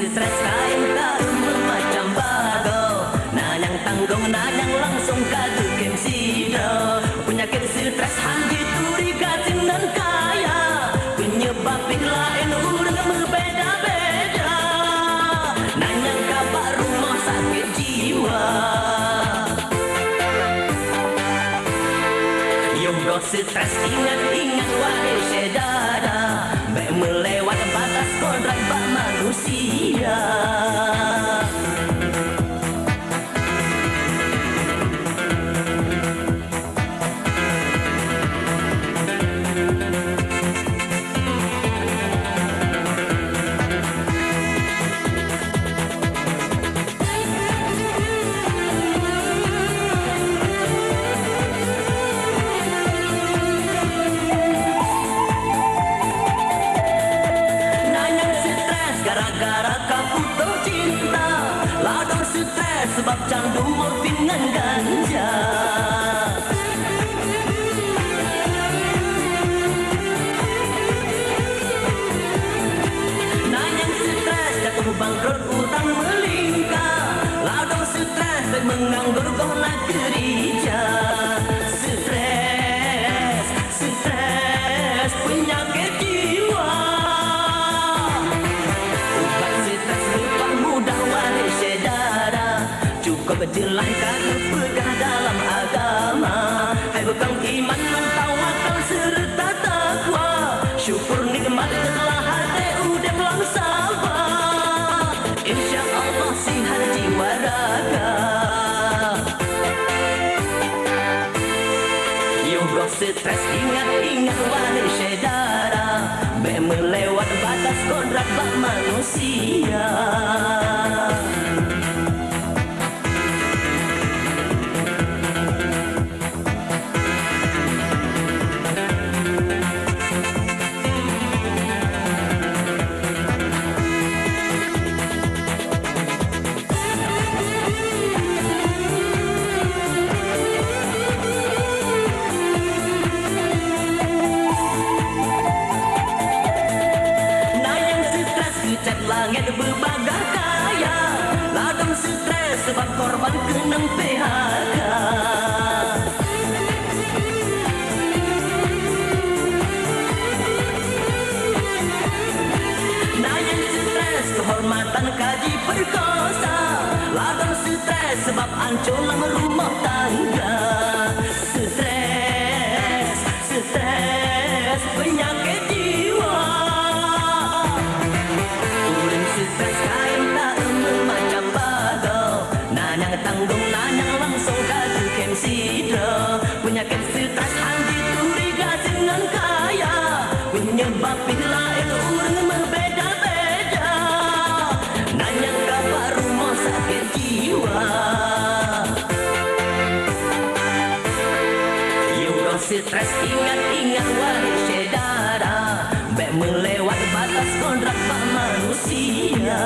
Stres kain karumal macam bago, nanyang tanggung nanyang langsung kadu kemsido. Penyakit stres handi curiga dengan kaya, penyebabin lain urang berbeda-beda. Nanyang kabar rumah sakit jiwa. Yogo stres ingat-ingat wahai saudara, baik melewat batas kodrat bak manusia. Gara-gara kau putus cinta, ladang stres sebab candu morfin dengan ganja. Nanyang stres jatuh bangkrut utang melingkar, ladang stres dan menganggur kau nak kerja. Stres penyakit jiwa. Berjelangkan pegah dalam agama, hai bekang iman mentawakal serta takwa. Syukur nikmat telah hati udah lang sabar, insya Allah sihat jiwa raga. Yogo stres ingat-ingat wahai saudara, baik melewat batas kodrat bak manusia. Langit berbagai kaya, ladang stres sebab korban kenang PHK. Nanyang stres kehormatan kaji perkosa, ladang stres sebab anculang rumah tangga. Stres penyakit jiwa. Stres kain tak macam bago, nanyang tanggung nanyang langsung kadu kemsido. Penyakit stres handi curiga dengan kaya, penyebabin lain urang berbeda-beda. Nanyang kabar rumah sakit jiwa. Yogo stres ingat-ingat wahai saudara, baik melewat batas kodrat bak manusia.